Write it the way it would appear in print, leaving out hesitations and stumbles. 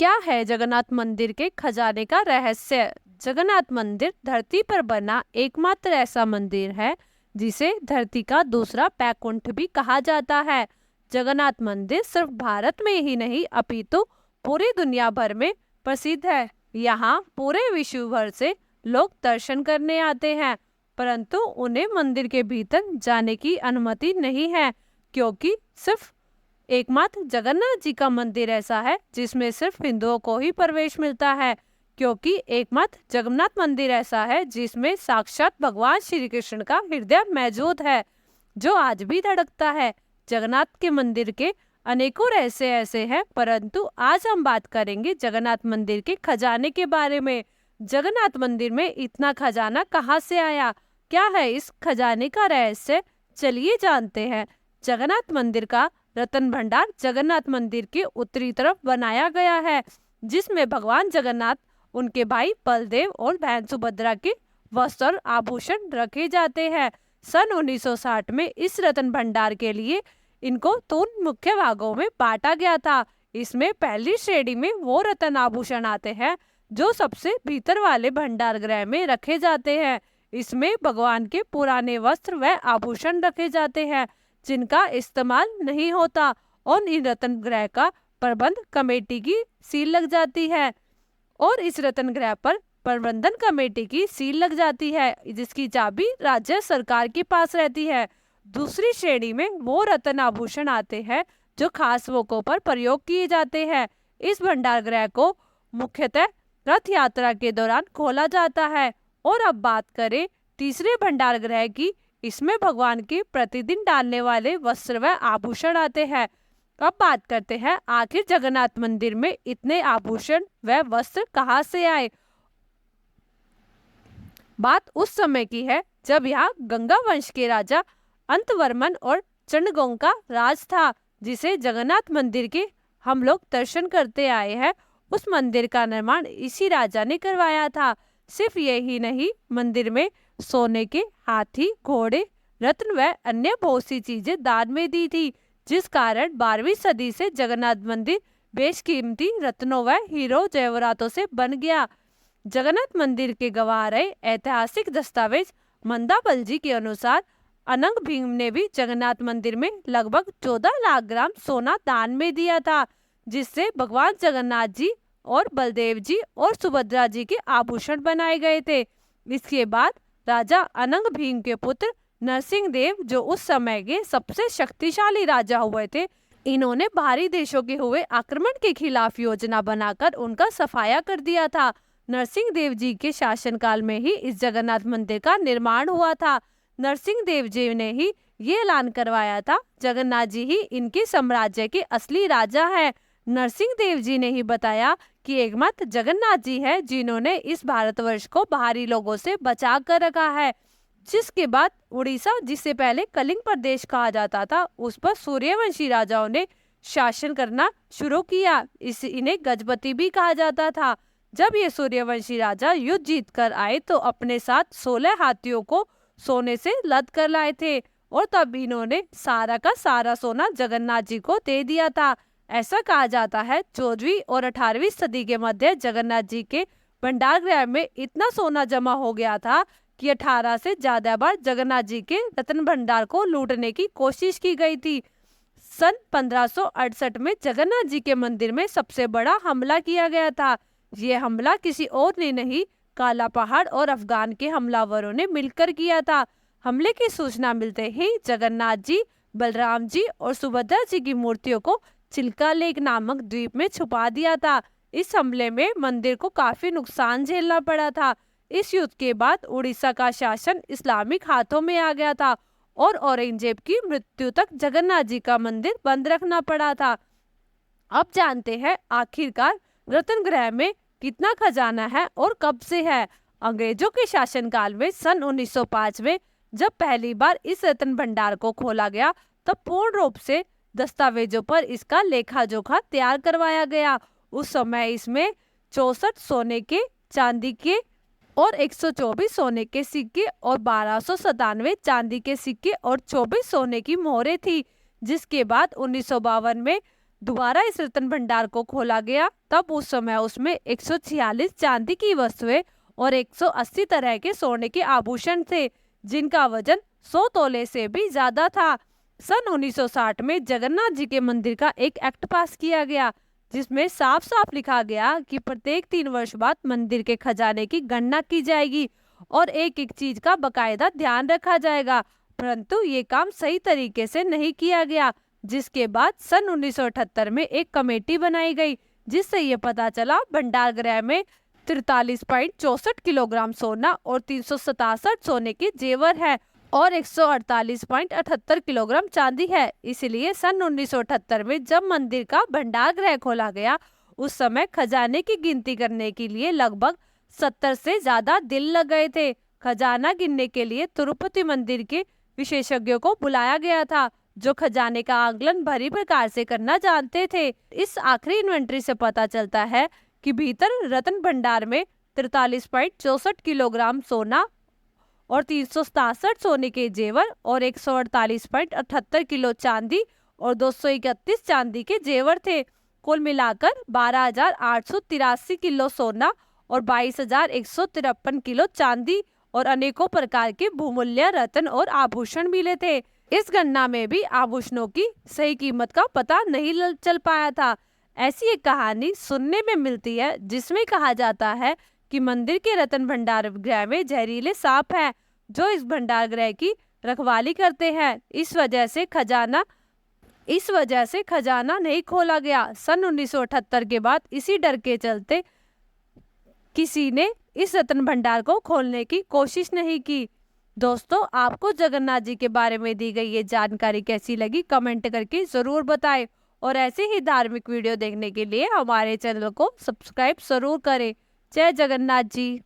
क्या है जगन्नाथ मंदिर के खजाने का रहस्य? जगन्नाथ मंदिर धरती पर बना एकमात्र ऐसा मंदिर है जिसे धरती का दूसरा बैकुंठ भी कहा जाता है। जगन्नाथ मंदिर सिर्फ भारत में ही नहीं अपितु पूरी दुनिया भर में प्रसिद्ध है। यहाँ पूरे विश्व भर से लोग दर्शन करने आते हैं, परंतु उन्हें मंदिर के भीतर जाने की अनुमति नहीं है, क्योंकि सिर्फ एकमात्र जगन्नाथ जी का मंदिर ऐसा है जिसमें सिर्फ हिंदुओं को ही प्रवेश मिलता है, क्योंकि एकमात्र जगन्नाथ मंदिर ऐसा है जिसमें साक्षात भगवान श्री कृष्ण का हृदय मौजूद है, जो आज भी धड़कता है। जगन्नाथ के मंदिर के अनेकों रहस्य ऐसे हैं, परंतु आज हम बात करेंगे जगन्नाथ मंदिर के खजाने के बारे में। जगन्नाथ मंदिर में इतना खजाना कहाँ से आया? क्या है इस खजाने का रहस्य? चलिए जानते हैं। जगन्नाथ मंदिर का रत्न भंडार जगन्नाथ मंदिर के उत्तरी तरफ बनाया गया है, जिसमें भगवान जगन्नाथ, उनके भाई बलदेव और बहन सुभद्रा के वस्त्र और आभूषण रखे जाते हैं। सन 1960 में इस रत्न भंडार के लिए इनको 3 मुख्य भागों में बांटा गया था। इसमें पहली श्रेणी में वो रत्न आभूषण आते हैं जो सबसे भीतर वाले भंडार गृह में रखे जाते हैं। इसमें भगवान के पुराने वस्त्र व आभूषण रखे जाते हैं जिनका इस्तेमाल नहीं होता, और इन रत्न गृह का प्रबंध कमेटी की सील लग जाती है और इस रत्न गृह पर प्रबंधन कमेटी की सील लग जाती है, जिसकी चाबी राज्य सरकार के पास रहती है। दूसरी श्रेणी में वो रत्न आभूषण आते हैं जो खास मौकों पर प्रयोग किए जाते हैं। इस भंडार गृह को मुख्यतः रथ यात्रा के दौरान खोला जाता है। और अब बात करें तीसरे भंडार गृह की। इसमें भगवान के प्रतिदिन डालने वाले वस्त्र व आभूषण आते हैं। अब बात करते हैं आखिर जगन्नाथ मंदिर में इतने आभूषण व वस्त्र कहाँ से आए। बात उस समय की है जब यहाँ गंगा वंश के राजा अंतवर्मन और चंडगोंग का राज था, जिसे जगन्नाथ मंदिर के हम लोग दर्शन करते आए हैं। उस मंदिर का निर्माण इसी राजा ने करवाया था। सिर्फ यही नहीं, मंदिर में सोने के हाथी, घोड़े, रत्न व अन्य बहुत सी चीजें दान में दी थी, जिस कारण 12वीं सदी से जगन्नाथ मंदिर बेशकीमती रत्नों व हीरो जेवरातों से बन गया। जगन्नाथ मंदिर के गवाह रहे ऐतिहासिक दस्तावेज मंदाबल जी के अनुसार अनंग भीम ने भी जगन्नाथ मंदिर में लगभग 14 लाख ग्राम सोना दान में दिया था, जिससे भगवान जगन्नाथ जी और बलदेव जी और सुभद्रा जी के आभूषण बनाए गए थे। इसके बाद राजा अनंग भीम के पुत्र नरसिंह देव, जो उस समय के सबसे शक्तिशाली राजा हुए थे, इन्होंने बाहरी देशों के हुए आक्रमण के खिलाफ योजना बनाकर उनका सफाया कर दिया था। नरसिंह देव जी के शासनकाल में ही इस जगन्नाथ मंदिर का निर्माण हुआ था। नरसिंह देव जी ने ही ये ऐलान करवाया था, जगन्नाथ जी ही इनके साम्राज्य के असली राजा है। नरसिंह देव जी ने ही बताया कि एकमात्र जगन्नाथ जी है जिन्होंने इस भारतवर्ष को बाहरी लोगों से बचा कर रखा है। जिसके बाद उड़ीसा, जिसे पहले कलिंग प्रदेश कहा जाता था, उस पर सूर्यवंशी राजाओं ने शासन करना शुरू किया। इन्हें गजपति भी कहा जाता था। जब ये सूर्यवंशी राजा युद्ध जीत कर आए तो अपने साथ 16 हाथियों को सोने से लद कर लाए थे, और तब इन्होंने सारा का सारा सोना जगन्नाथ जी को दे दिया था। ऐसा कहा जाता है 14वीं और 18वीं सदी के मध्य जगन्नाथ जी के भंडार गृह में इतना सोना जमा हो गया था कि 18 से ज्यादा बार जगन्नाथ जी के रत्न भंडार को लूटने की कोशिश की गई थी। सन 1568 में जगन्नाथ जी के मंदिर में सबसे बड़ा हमला किया गया था। ये हमला किसी और ने नहीं, काला पहाड़ और अफगान के हमलावरों ने मिलकर किया था। हमले की सूचना मिलते ही जगन्नाथ जी, बलराम जी और सुभद्रा जी की मूर्तियों को चिल्का लेक नामक द्वीप में छुपा दिया था। इस हमले में मंदिर को काफी नुकसान झेलना पड़ा था। इस युद्ध के बाद उड़ीसा का शासन इस्लामिक हाथों में आ गया था और औरंगजेब की मृत्यु तक जगन्नाथ जी का मंदिर बंद रखना पड़ा था। अब जानते हैं आखिरकार रत्न गृह में कितना खजाना है और कब से है। अंग्रेजों के शासनकाल में सन 1905 में जब पहली बार इस रत्न भंडार को खोला गया, तब पूर्ण रूप से दस्तावेजों पर इसका लेखा जोखा तैयार करवाया गया। उस समय इसमें 64 सोने के, चांदी के और 124 सोने के सिक्के और 1297 चांदी के सिक्के और 24 सोने की मोहरें थी। जिसके बाद 1952 में दोबारा इस रत्न भंडार को खोला गया, तब उस समय उसमें 146 चांदी की वस्तुएं और 180 तरह के सोने के आभूषण थे, जिनका वजन 100 तोले से भी ज्यादा था। सन 1960 में जगन्नाथ जी के मंदिर का एक एक्ट पास किया गया, जिसमें साफ साफ लिखा गया कि प्रत्येक 3 वर्ष बाद मंदिर के खजाने की गणना की जाएगी और एक एक चीज का बकायदा ध्यान रखा जाएगा। परंतु ये काम सही तरीके से नहीं किया गया, जिसके बाद सन 1978 में एक कमेटी बनाई गई, जिससे ये पता चला भंडार गृह में 43.64 किलोग्राम सोना और 367 सोने के जेवर है और 148.78 किलोग्राम चांदी है। इसलिए सन 1978 में जब मंदिर का भंडार गृह खोला गया, उस समय खजाने की गिनती करने के लिए लगभग 70 से ज्यादा दिन लग गए थे। खजाना गिनने के लिए तिरुपति मंदिर के विशेषज्ञों को बुलाया गया था, जो खजाने का आकलन भली प्रकार से करना जानते थे। इस आखिरी इन्वेंट्री से पता चलता है कि भीतर रत्न भंडार में 43.64 किलोग्राम सोना और 367 सोने के जेवर और 148.78 किलो चांदी और 231 चांदी के जेवर थे। कुल मिलाकर 12,883 किलो सोना और 22,153 किलो चांदी और अनेकों प्रकार के बहुमूल्य रत्न और आभूषण मिले थे। इस गणना में भी आभूषणों की सही कीमत का पता नहीं चल पाया था। ऐसी एक कहानी सुनने में मिलती है, जिसमें कहा जाता है कि मंदिर के रत्न भंडार गृह में जहरीले सांप हैं, जो इस भंडार गृह की रखवाली करते हैं। इस वजह से खजाना नहीं खोला गया। सन 1978 के बाद इसी डर के चलते किसी ने इस रत्न भंडार को खोलने की कोशिश नहीं की। दोस्तों, आपको जगन्नाथ जी के बारे में दी गई ये जानकारी कैसी लगी, कमेंट करके जरूर बताएं और ऐसे ही धार्मिक वीडियो देखने के लिए हमारे चैनल को सब्सक्राइब जरूर करें। जय जगन्नाथ जी।